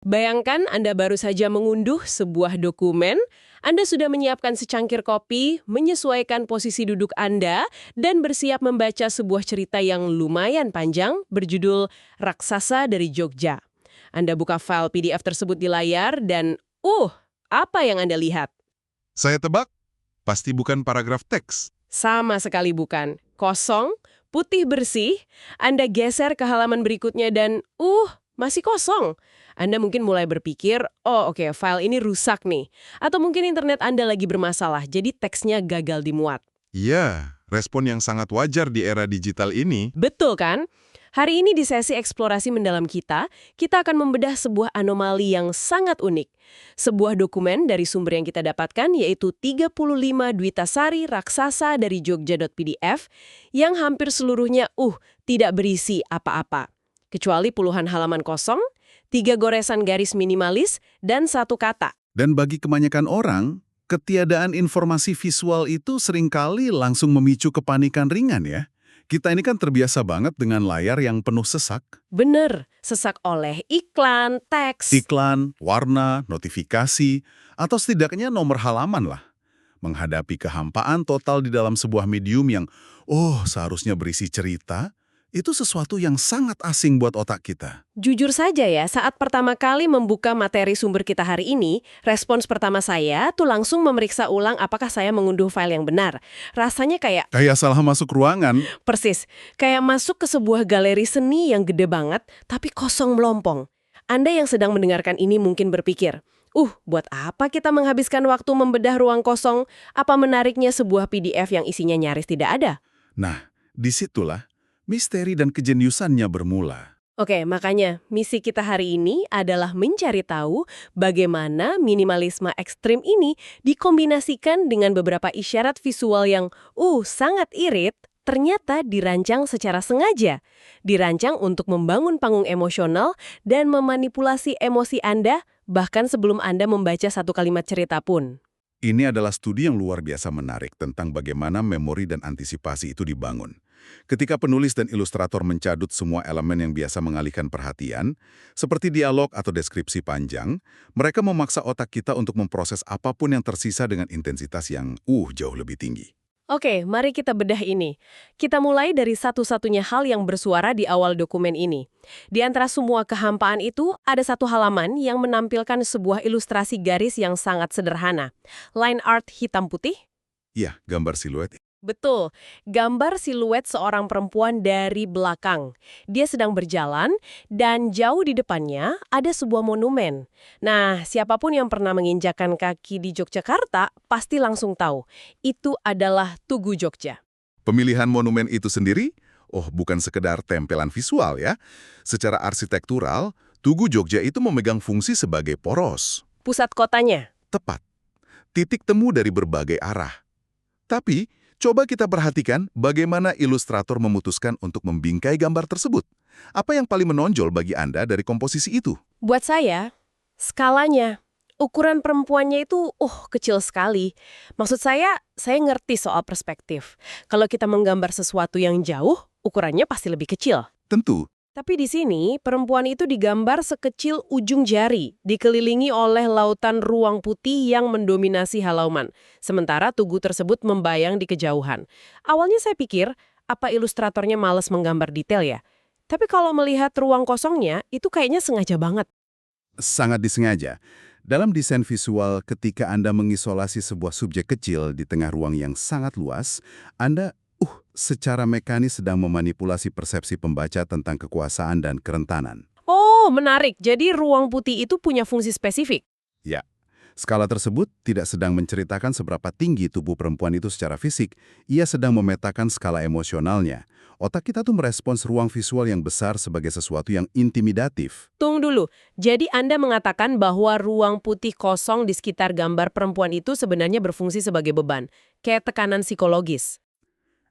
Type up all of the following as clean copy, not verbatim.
Bayangkan Anda baru saja mengunduh sebuah dokumen, Anda sudah menyiapkan secangkir kopi, menyesuaikan posisi duduk Anda, dan bersiap membaca sebuah cerita yang lumayan panjang berjudul Raksasa dari Jogja. Anda buka file PDF tersebut di layar dan, apa yang Anda lihat? Saya tebak, pasti bukan paragraf teks. Sama sekali bukan. Kosong, putih bersih, Anda geser ke halaman berikutnya dan, masih kosong. Anda mungkin mulai berpikir, oke, file ini rusak nih. Atau mungkin internet Anda lagi bermasalah, jadi teksnya gagal dimuat. Iya, respon yang sangat wajar di era digital ini. Betul kan? Hari ini di sesi eksplorasi mendalam kita akan membedah sebuah anomali yang sangat unik. Sebuah dokumen dari sumber yang kita dapatkan yaitu 35 Dwitasari Raksasa dari Jogja.pdf yang hampir seluruhnya tidak berisi apa-apa. Kecuali puluhan halaman kosong, 3 goresan garis minimalis, dan 1 kata. Dan bagi kebanyakan orang, ketiadaan informasi visual itu seringkali langsung memicu kepanikan ringan ya. Kita ini kan terbiasa banget dengan layar yang penuh sesak. Bener, sesak oleh iklan, teks. Iklan, warna, notifikasi, atau setidaknya nomor halaman lah. Menghadapi kehampaan total di dalam sebuah medium yang, seharusnya berisi cerita, itu sesuatu yang sangat asing buat otak kita. Jujur saja ya, saat pertama kali membuka materi sumber kita hari ini, respons pertama saya tuh langsung memeriksa ulang apakah saya mengunduh file yang benar. Rasanya kayak Kayak salah masuk ruangan. persis, kayak masuk ke sebuah galeri seni yang gede banget, tapi kosong melompong. Anda yang sedang mendengarkan ini mungkin berpikir, buat apa kita menghabiskan waktu membedah ruang kosong? Apa menariknya sebuah PDF yang isinya nyaris tidak ada? Nah, disitulah misteri dan kejeniusannya bermula. Oke, makanya misi kita hari ini adalah mencari tahu bagaimana minimalisme ekstrim ini dikombinasikan dengan beberapa isyarat visual yang sangat irit, ternyata dirancang secara sengaja. Dirancang untuk membangun panggung emosional dan memanipulasi emosi Anda bahkan sebelum Anda membaca satu kalimat cerita pun. Ini adalah studi yang luar biasa menarik tentang bagaimana memori dan antisipasi itu dibangun. Ketika penulis dan ilustrator mencadut semua elemen yang biasa mengalihkan perhatian, seperti dialog atau deskripsi panjang, mereka memaksa otak kita untuk memproses apapun yang tersisa dengan intensitas yang jauh lebih tinggi. Oke, mari kita bedah ini. Kita mulai dari satu-satunya hal yang bersuara di awal dokumen ini. Di antara semua kehampaan itu, ada satu halaman yang menampilkan sebuah ilustrasi garis yang sangat sederhana. Line art hitam putih. Iya, gambar siluet. Betul, gambar siluet seorang perempuan dari belakang. Dia sedang berjalan, dan jauh di depannya ada sebuah monumen. Nah, siapapun yang pernah menginjakan kaki di Yogyakarta pasti langsung tahu. Itu adalah Tugu Jogja. Pemilihan monumen itu sendiri, bukan sekedar tempelan visual ya. Secara arsitektural, Tugu Jogja itu memegang fungsi sebagai poros. Pusat kotanya. Tepat. Titik temu dari berbagai arah. Tapi, coba kita perhatikan bagaimana ilustrator memutuskan untuk membingkai gambar tersebut. Apa yang paling menonjol bagi Anda dari komposisi itu? Buat saya, skalanya. Ukuran perempuannya itu, kecil sekali. Maksud saya ngerti soal perspektif. Kalau kita menggambar sesuatu yang jauh, ukurannya pasti lebih kecil. Tentu. Tapi di sini, perempuan itu digambar sekecil ujung jari, dikelilingi oleh lautan ruang putih yang mendominasi halaman. Sementara tugu tersebut membayang di kejauhan. Awalnya saya pikir, apa ilustratornya malas menggambar detail ya? Tapi kalau melihat ruang kosongnya, itu kayaknya sengaja banget. Sangat disengaja. Dalam desain visual, ketika Anda mengisolasi sebuah subjek kecil di tengah ruang yang sangat luas, Anda secara mekanis sedang memanipulasi persepsi pembaca tentang kekuasaan dan kerentanan. Oh, menarik. Jadi ruang putih itu punya fungsi spesifik. Ya, skala tersebut tidak sedang menceritakan seberapa tinggi tubuh perempuan itu secara fisik, ia sedang memetakan skala emosionalnya. Otak kita tuh merespons ruang visual yang besar sebagai sesuatu yang intimidatif. Tunggu dulu. Jadi Anda mengatakan bahwa ruang putih kosong di sekitar gambar perempuan itu sebenarnya berfungsi sebagai beban. Kayak tekanan psikologis.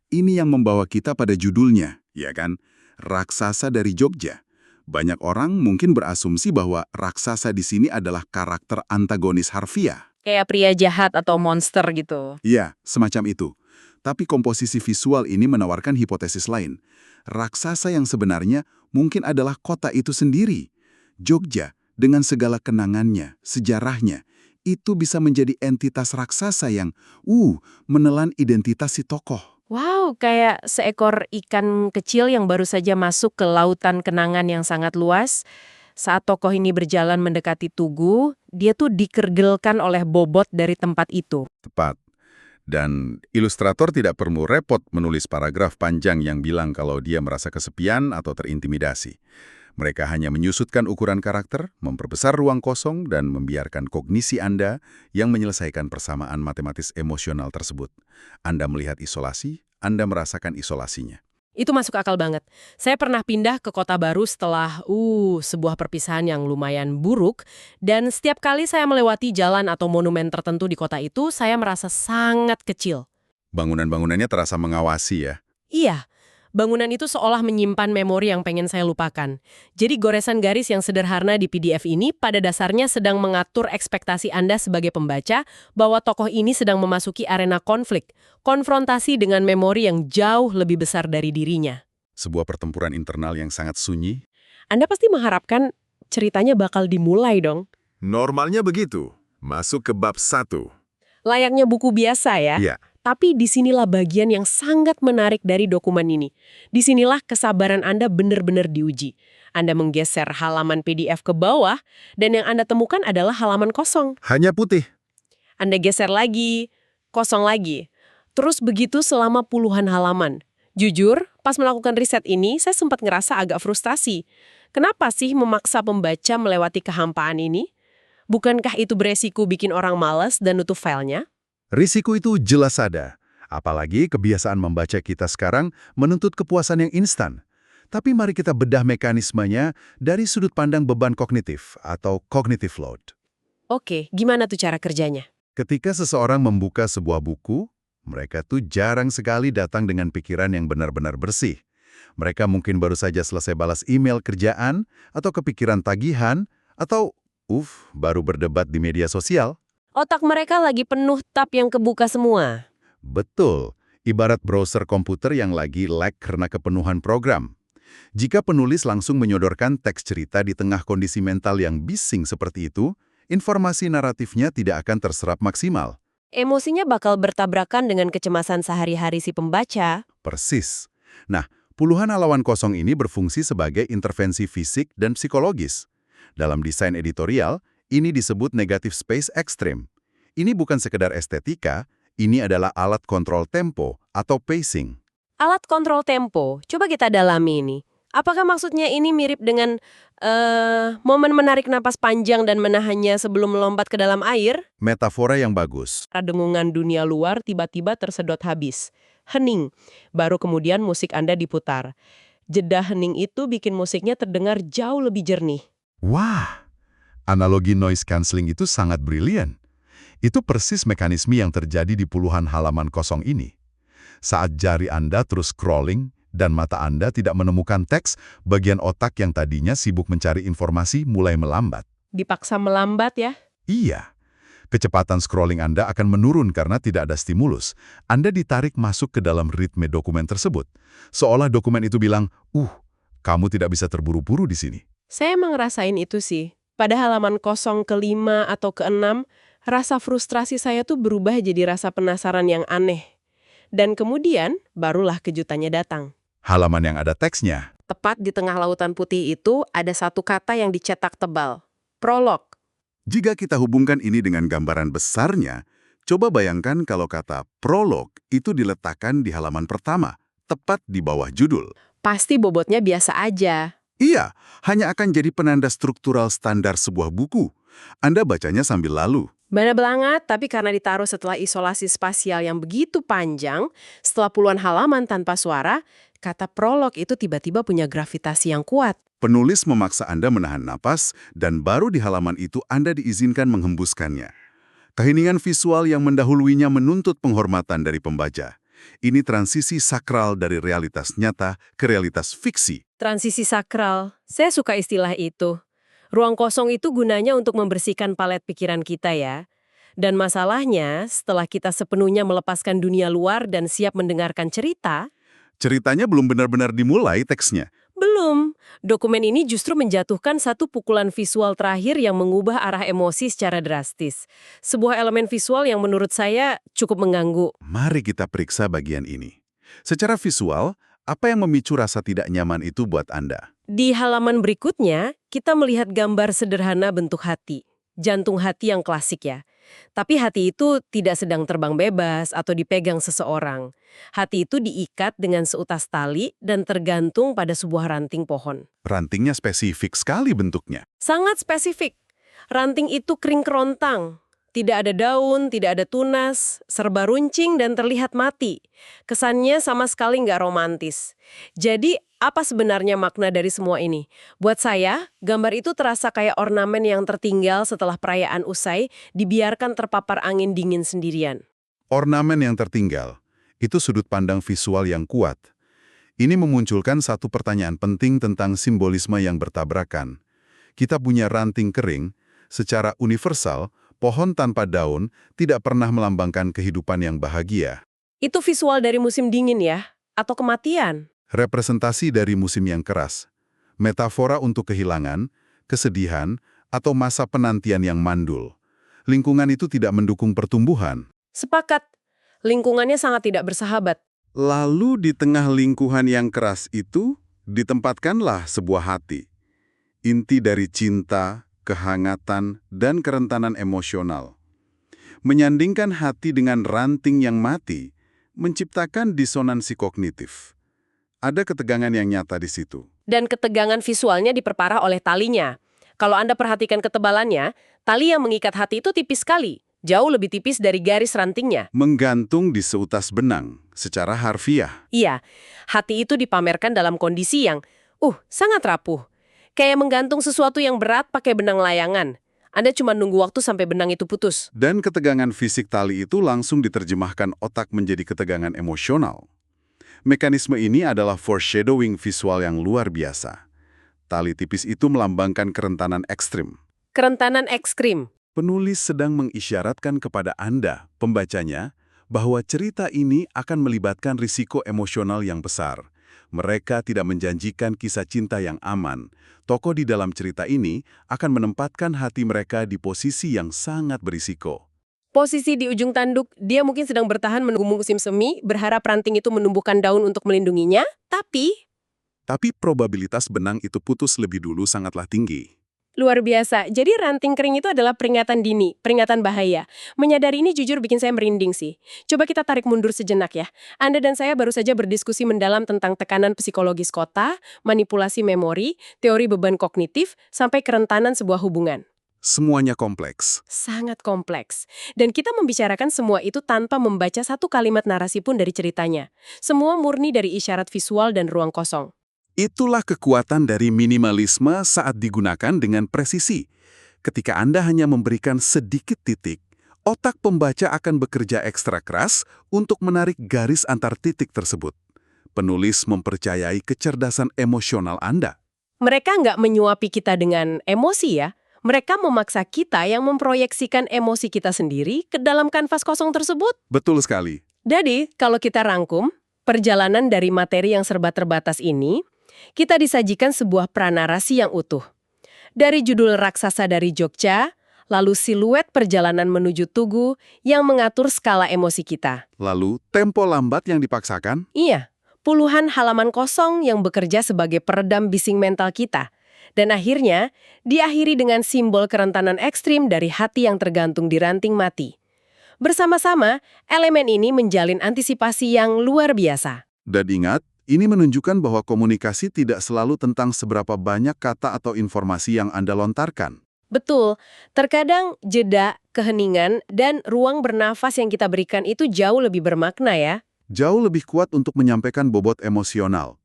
Ini yang membawa kita pada judulnya, ya kan? Raksasa dari Jogja. Banyak orang mungkin berasumsi bahwa raksasa di sini adalah karakter antagonis harfiah. Kayak pria jahat atau monster gitu. Iya, semacam itu. Tapi komposisi visual ini menawarkan hipotesis lain. Raksasa yang sebenarnya mungkin adalah kota itu sendiri. Jogja dengan segala kenangannya, sejarahnya, itu bisa menjadi entitas raksasa yang, menelan identitas si tokoh. Wow, kayak seekor ikan kecil yang baru saja masuk ke lautan kenangan yang sangat luas. Saat tokoh ini berjalan mendekati tugu, dia tuh dikergelkan oleh bobot dari tempat itu. Tepat. Dan ilustrator tidak perlu repot menulis paragraf panjang yang bilang kalau dia merasa kesepian atau terintimidasi. Mereka hanya menyusutkan ukuran karakter, memperbesar ruang kosong, dan membiarkan kognisi Anda yang menyelesaikan persamaan matematis emosional tersebut. Anda melihat isolasi, Anda merasakan isolasinya. Itu masuk akal banget. Saya pernah pindah ke kota baru setelah sebuah perpisahan yang lumayan buruk, dan setiap kali saya melewati jalan atau monumen tertentu di kota itu, saya merasa sangat kecil. Bangunan-bangunannya terasa mengawasi ya. Iya, bangunan itu seolah menyimpan memori yang pengen saya lupakan. Jadi goresan garis yang sederhana di PDF ini pada dasarnya sedang mengatur ekspektasi Anda sebagai pembaca bahwa tokoh ini sedang memasuki arena konflik, konfrontasi dengan memori yang jauh lebih besar dari dirinya. Sebuah pertempuran internal yang sangat sunyi. Anda pasti mengharapkan ceritanya bakal dimulai dong. Normalnya begitu. Masuk ke bab 1. Layaknya buku biasa ya. Iya. Tapi disinilah bagian yang sangat menarik dari dokumen ini. Disinilah kesabaran Anda benar-benar diuji. Anda menggeser halaman PDF ke bawah, dan yang Anda temukan adalah halaman kosong. Hanya putih. Anda geser lagi, kosong lagi. Terus begitu selama puluhan halaman. Jujur, pas melakukan riset ini, saya sempat ngerasa agak frustasi. Kenapa sih memaksa pembaca melewati kehampaan ini? Bukankah itu beresiko bikin orang malas dan nutup filenya? Risiko itu jelas ada. Apalagi kebiasaan membaca kita sekarang menuntut kepuasan yang instan. Tapi mari kita bedah mekanismenya dari sudut pandang beban kognitif atau cognitive load. Oke, gimana tuh cara kerjanya? Ketika seseorang membuka sebuah buku, mereka tuh jarang sekali datang dengan pikiran yang benar-benar bersih. Mereka mungkin baru saja selesai balas email kerjaan, atau kepikiran tagihan, atau baru berdebat di media sosial. Otak mereka lagi penuh tab yang kebuka semua. Betul, ibarat browser komputer yang lagi lag karena kepenuhan program. Jika penulis langsung menyodorkan teks cerita di tengah kondisi mental yang bising seperti itu, informasi naratifnya tidak akan terserap maksimal. Emosinya bakal bertabrakan dengan kecemasan sehari-hari si pembaca. Persis. Nah, puluhan halaman kosong ini berfungsi sebagai intervensi fisik dan psikologis. Dalam desain editorial, ini disebut negative space extreme. Ini bukan sekedar estetika, ini adalah alat kontrol tempo atau pacing. Alat kontrol tempo, coba kita dalami ini. Apakah maksudnya ini mirip dengan momen menarik napas panjang dan menahannya sebelum melompat ke dalam air? Metafora yang bagus. Dengungan dunia luar tiba-tiba tersedot habis. Hening, baru kemudian musik Anda diputar. Jeda hening itu bikin musiknya terdengar jauh lebih jernih. Wah! Analogi noise cancelling itu sangat brilian. Itu persis mekanisme yang terjadi di puluhan halaman kosong ini. Saat jari Anda terus scrolling dan mata Anda tidak menemukan teks, bagian otak yang tadinya sibuk mencari informasi mulai melambat. Dipaksa melambat ya? Iya. Kecepatan scrolling Anda akan menurun karena tidak ada stimulus. Anda ditarik masuk ke dalam ritme dokumen tersebut. Seolah dokumen itu bilang, kamu tidak bisa terburu-buru di sini. Saya emang ngerasain itu sih. Pada halaman kosong ke-5 atau ke-6, rasa frustrasi saya tuh berubah jadi rasa penasaran yang aneh. Dan kemudian, barulah kejutannya datang. Halaman yang ada teksnya. Tepat di tengah lautan putih itu, ada satu kata yang dicetak tebal. Prolog. Jika kita hubungkan ini dengan gambaran besarnya, coba bayangkan kalau kata prolog itu diletakkan di halaman pertama, tepat di bawah judul. Pasti bobotnya biasa aja. Iya, hanya akan jadi penanda struktural standar sebuah buku. Anda bacanya sambil lalu. Benar banget, tapi karena ditaruh setelah isolasi spasial yang begitu panjang, setelah puluhan halaman tanpa suara, kata prolog itu tiba-tiba punya gravitasi yang kuat. Penulis memaksa Anda menahan napas, dan baru di halaman itu Anda diizinkan menghembuskannya. Keheningan visual yang mendahuluinya menuntut penghormatan dari pembaca. Ini transisi sakral dari realitas nyata ke realitas fiksi. Transisi sakral, saya suka istilah itu. Ruang kosong itu gunanya untuk membersihkan palet pikiran kita ya. Dan masalahnya, setelah kita sepenuhnya melepaskan dunia luar dan siap mendengarkan cerita, Ceritanya belum benar-benar dimulai teksnya. belum. Dokumen ini justru menjatuhkan satu pukulan visual terakhir yang mengubah arah emosi secara drastis. Sebuah elemen visual yang menurut saya cukup mengganggu. Mari kita periksa bagian ini. Secara visual, apa yang memicu rasa tidak nyaman itu buat Anda? Di halaman berikutnya, kita melihat gambar sederhana bentuk hati. Jantung hati yang klasik ya. Tapi hati itu tidak sedang terbang bebas atau dipegang seseorang. Hati itu diikat dengan seutas tali dan tergantung pada sebuah ranting pohon. Rantingnya spesifik sekali bentuknya. Sangat spesifik. Ranting itu kering kerontang. Tidak ada daun, tidak ada tunas, serba runcing dan terlihat mati. Kesannya sama sekali nggak romantis. Jadi, apa sebenarnya makna dari semua ini? Buat saya, gambar itu terasa kayak ornamen yang tertinggal setelah perayaan usai, dibiarkan terpapar angin dingin sendirian. Ornamen yang tertinggal, itu sudut pandang visual yang kuat. Ini memunculkan satu pertanyaan penting tentang simbolisme yang bertabrakan. Kita punya ranting kering, secara universal, pohon tanpa daun tidak pernah melambangkan kehidupan yang bahagia. Itu visual dari musim dingin ya? Atau kematian? Representasi dari musim yang keras. Metafora untuk kehilangan, kesedihan, atau masa penantian yang mandul. Lingkungan itu tidak mendukung pertumbuhan. Sepakat. Lingkungannya sangat tidak bersahabat. Lalu di tengah lingkungan yang keras itu, ditempatkanlah sebuah hati. Inti dari cinta, kehangatan, dan kerentanan emosional. Menyandingkan hati dengan ranting yang mati, menciptakan disonansi kognitif. Ada ketegangan yang nyata di situ. Dan ketegangan visualnya diperparah oleh talinya. Kalau Anda perhatikan ketebalannya, tali yang mengikat hati itu tipis sekali. Jauh lebih tipis dari garis rantingnya. Menggantung di seutas benang, secara harfiah. Iya, hati itu dipamerkan dalam kondisi yang, sangat rapuh. Kayak menggantung sesuatu yang berat pakai benang layangan. Anda cuma nunggu waktu sampai benang itu putus. Dan ketegangan fisik tali itu langsung diterjemahkan otak menjadi ketegangan emosional. Mekanisme ini adalah foreshadowing visual yang luar biasa. Tali tipis itu melambangkan kerentanan ekstrim. Kerentanan ekstrim. Penulis sedang mengisyaratkan kepada Anda, pembacanya, bahwa cerita ini akan melibatkan risiko emosional yang besar. Mereka tidak menjanjikan kisah cinta yang aman. Tokoh di dalam cerita ini akan menempatkan hati mereka di posisi yang sangat berisiko. Posisi di ujung tanduk, dia mungkin sedang bertahan menunggu musim semi, berharap ranting itu menumbuhkan daun untuk melindunginya, tapi probabilitas benang itu putus lebih dulu sangatlah tinggi. luar biasa. Jadi ranting kering itu adalah peringatan dini, peringatan bahaya. Menyadari ini jujur bikin saya merinding sih. Coba kita tarik mundur sejenak ya. Anda dan saya baru saja berdiskusi mendalam tentang tekanan psikologis kota, manipulasi memori, teori beban kognitif, sampai kerentanan sebuah hubungan. Semuanya kompleks. Sangat kompleks. Dan kita membicarakan semua itu tanpa membaca satu kalimat narasi pun dari ceritanya. Semua murni dari isyarat visual dan ruang kosong. Itulah kekuatan dari minimalisme saat digunakan dengan presisi. Ketika Anda hanya memberikan sedikit titik, otak pembaca akan bekerja ekstra keras untuk menarik garis antar titik tersebut. Penulis mempercayai kecerdasan emosional Anda. Mereka nggak menyuapi kita dengan emosi ya. Mereka memaksa kita yang memproyeksikan emosi kita sendiri ke dalam kanvas kosong tersebut. Betul sekali. Jadi, kalau kita rangkum, perjalanan dari materi yang serba terbatas ini, kita disajikan sebuah pranarasi yang utuh. Dari judul Raksasa dari Jogja, lalu siluet perjalanan menuju Tugu yang mengatur skala emosi kita. Lalu, tempo lambat yang dipaksakan? Iya, puluhan halaman kosong yang bekerja sebagai peredam bising mental kita. Dan akhirnya, diakhiri dengan simbol kerentanan ekstrim dari hati yang tergantung di ranting mati. Bersama-sama, elemen ini menjalin antisipasi yang luar biasa. Dan ingat, ini menunjukkan bahwa komunikasi tidak selalu tentang seberapa banyak kata atau informasi yang Anda lontarkan. Betul, terkadang jeda, keheningan, dan ruang bernafas yang kita berikan itu jauh lebih bermakna ya. Jauh lebih kuat untuk menyampaikan bobot emosional.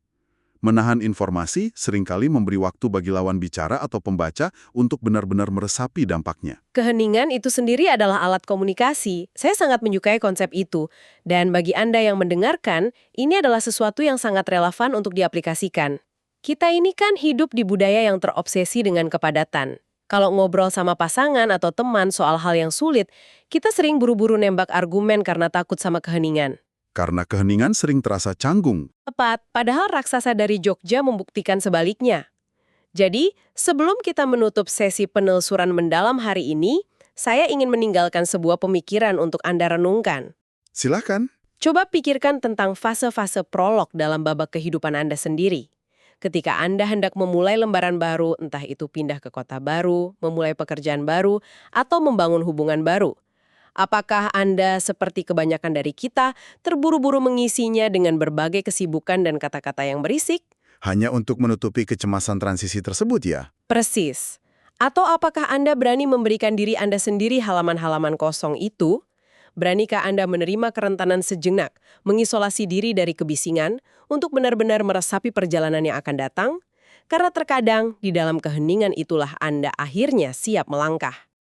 Menahan informasi seringkali memberi waktu bagi lawan bicara atau pembaca untuk benar-benar meresapi dampaknya. Keheningan itu sendiri adalah alat komunikasi. Saya sangat menyukai konsep itu. Dan bagi Anda yang mendengarkan, ini adalah sesuatu yang sangat relevan untuk diaplikasikan. Kita ini kan hidup di budaya yang terobsesi dengan kepadatan. Kalau ngobrol sama pasangan atau teman soal hal yang sulit, kita sering buru-buru nembak argumen karena takut sama keheningan. Karena keheningan sering terasa canggung. Tepat, padahal Raksasa dari Jogja membuktikan sebaliknya. Jadi, sebelum kita menutup sesi penelusuran mendalam hari ini, saya ingin meninggalkan sebuah pemikiran untuk Anda renungkan. Silakan. Coba pikirkan tentang fase-fase prolog dalam babak kehidupan Anda sendiri. Ketika Anda hendak memulai lembaran baru, entah itu pindah ke kota baru, memulai pekerjaan baru, atau membangun hubungan baru. Apakah Anda, seperti kebanyakan dari kita, terburu-buru mengisinya dengan berbagai kesibukan dan kata-kata yang berisik? Hanya untuk menutupi kecemasan transisi tersebut ya? Persis. Atau apakah Anda berani memberikan diri Anda sendiri halaman-halaman kosong itu? Beranikah Anda menerima kerentanan sejenak, mengisolasi diri dari kebisingan, untuk benar-benar meresapi perjalanan yang akan datang? Karena terkadang, di dalam keheningan itulah Anda akhirnya siap melangkah.